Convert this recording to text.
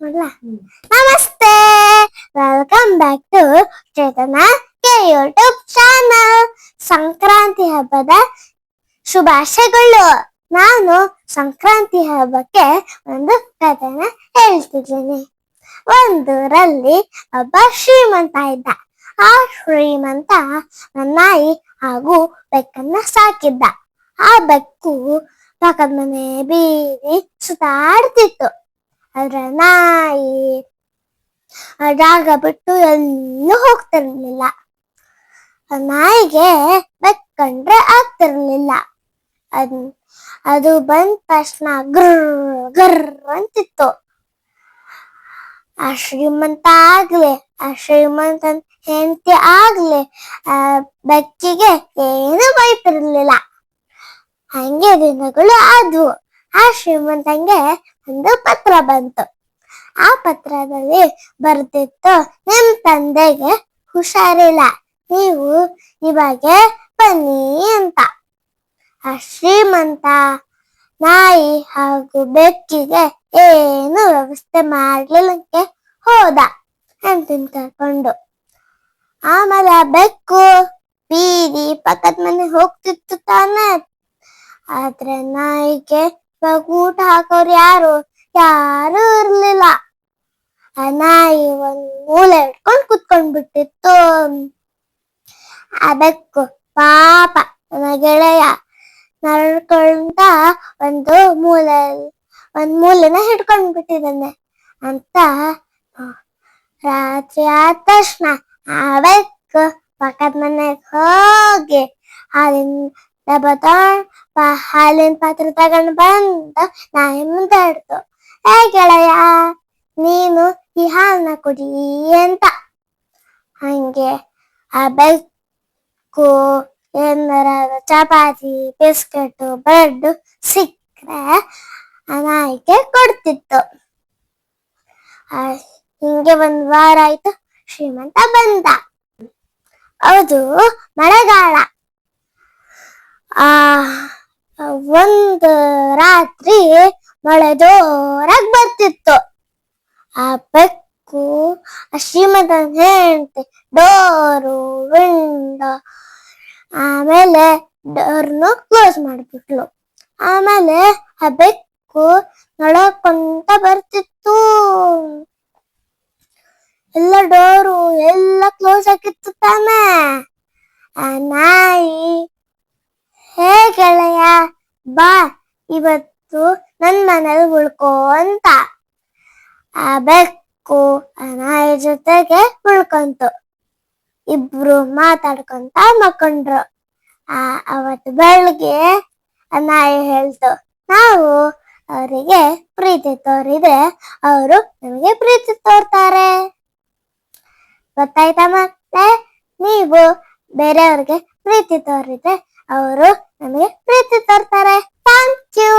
ನಮಸ್ತೆ, welcome back to Chetana K YouTube channel. Sankranti ಹಬ್ಬದ ಶುಭಾಶಯಗಳು. ನಾನು ಸಂಕ್ರಾಂತಿ ಹಬ್ಬಕ್ಕೆ ಒಂದು ಕಥೆನ ಹೇಳ್ತಿದ್ದೀನಿ. ಒಂದೂರಲ್ಲಿ ಒಬ್ಬ ಶ್ರೀಮಂತ ಇದ್ದ. ಆ ಶ್ರೀಮಂತ ನಾಯಿ ಹಾಗೂ ಬೆಕ್ಕನ್ನ ಸಾಕಿದ್ದ. ಆ ಬೆಕ್ಕು ಪಕ್ಕದ ಮನೆ ಬೀದಿ ಸುತ್ತಾಡ್ತಿತ್ತು. ಅದ್ರ ನಾಯಿ ಜಾಗ ಬಿಟ್ಟು ಎಲ್ಲೂ ಹೋಗ್ತಿರ್ಲಿಲ್ಲ. ನಾಯಿಗೆ ಬೆಕ್ಕಂಡ್ರೆ ಆಗ್ತಿರ್ಲಿಲ್ಲ. ಅದು ಬಂದ ತಕ್ಷಣ ಗರ್ ಗರ್ ಅಂತಿತ್ತು. ಆ ಶ್ರೀಮಂತನ ಹೆಂಡತಿ ಆಗ್ಲಿ ಆ ಬೆಕ್ಕಿಗೆ ಏನು ಬೈತಿರ್ಲಿಲ್ಲ. ಹಂಗೆ ದಿನಗಳು ಆದ್ವು. ಆ ಶ್ರೀಮಂತಂಗೆ ಒಂದು ಪತ್ರ ಬಂತು. ಆ ಪತ್ರದಲ್ಲಿ ಬರ್ತಿತ್ತು, ನಿಮ್ ತಂದೆಗೆ ಹುಷಾರಿಲ್ಲ, ನೀವು ಇವಾಗ ಬನ್ನಿ ಅಂತ. ಆ ಶ್ರೀಮಂತ ನಾಯಿ ಹಾಗೂ ಬೆಕ್ಕಿಗೆ ಏನು ವ್ಯವಸ್ಥೆ ಮಾಡ್ಲಿಲ್ಲಕ್ಕೆ ಹೋದ ಹೆಂಡತಿನ ಕರ್ಕೊಂಡು. ಆಮೇಲೆ ಆ ಬೆಕ್ಕು ಬೀದಿ ಪಕ್ಕದ ಮನೆ ಹೋಗ್ತಿತ್ತು ತಾನೆ. ಆದ್ರೆ ನಾಯಿಗೆ ಊಟ ಹಾಕೋರು ಯಾರು ಇರ್ಲಿಲ್ಲ. ಆ ನಾಯಿ ಒಂದ್ ಮೂಲೆ ಇಟ್ಕೊಂಡ್ ಕುತ್ಕೊಂಡ್ಬಿಟ್ಟಿತ್ತು. ಆ ಬೆಕ್ಕು ಪಾಪ ನನ್ನ ಗೆಳೆಯ ನಡ್ಕೊಂತ ಒಂದು ಮೂಲೆನ ಹಿಡ್ಕೊಂಡ್ಬಿಟ್ಟಿದ್ದಾನೆ ಅಂತ ರಾತ್ರಿ ಆದ ತಕ್ಷಣ ಆ ಬೆಕ್ಕು ಪಕ್ಕದ ಮನೆಗೆ ಹೋಗಿ ಹಾಲಿನ ಪಾತ್ರೆ ತಗೊಂಡು ಬಂದು ನಾಯಿ ಮುಂದೆ ಇಡ್ತು. ಗೆಳೆಯ, ನೀನು ಈ ಹಾಲನ್ನ ಕುಡಿ ಅಂತ. ಹಂಗೆ ಆ ಬೆಕ್ಕು ಏನಾರ ಚಪಾತಿ, ಬಿಸ್ಕೆಟ್, ಬ್ರೆಡ್ ಸಿಕ್ಕರೆ ಆ ನಾಯಿಗೆ ಕೊಡ್ತಿತ್ತು. ಹಿಂಗೆ ಒಂದ್ ವಾರ ಆಯ್ತು. ಶ್ರೀಮಂತ ಬಂದ. ಅದು ಮಳೆಗಾಲ. ಒಂದು ರಾತ್ರಿ ಮಳೆ ಜೋರಾಗಿ ಬರ್ತಿತ್ತು. ಆ ಬೆಕ್ಕು ಶ್ರೀಮಂತನ ಹೆಂಡತಿ ಡೋರು ವಿಂಡೋ ಆಮೇಲೆ ಡೋರ್ನು ಕ್ಲೋಸ್ ಮಾಡ್ಬಿಟ್ಲು. ಆಮೇಲೆ ಆ ಬೆಕ್ಕು ನಡ್ಕೊಂತ ಬರ್ತಿತ್ತು. ಎಲ್ಲ ಡೋರು ಎಲ್ಲ ಕ್ಲೋಸ್ ಆಗಿತ್ತು ತಾನೆ. ಆ ನಾಯಿ, ಹೇ ಗೆಳೆಯ, ಬಾ ಇವತ್ತು ನನ್ ಮನೇಲಿ ಉಳ್ಕೋ ಅಂತ. ಆ ಬೆಕ್ಕು ಆ ನಾಯಿ ಜೊತೆಗೆ ಉಳ್ಕೊಂತು. ಇಬ್ರು ಮಾತಾಡ್ಕೊಂತ ಮಕ್ಕೊಂಡ್ರು. ಅವತ್ತು ಬೆಳಗ್ಗೆ ಆ ನಾಯಿ ಹೇಳ್ತು, ನಾವು ಅವರಿಗೆ ಪ್ರೀತಿ ತೋರಿದ್ರೆ ಅವರು ನಮಗೆ ಪ್ರೀತಿ ತೋರ್ತಾರೆ. ಗೊತ್ತಾಯ್ತಾ ಮತ್ತೆ? ನೀವು ಬೇರೆಯವ್ರಿಗೆ ಪ್ರೀತಿ ತೋರಿದ್ರೆ ಅವರು ನಮಗೆ ಪ್ರೀತಿ ತೋರ್ತಾರೆ. Thank you.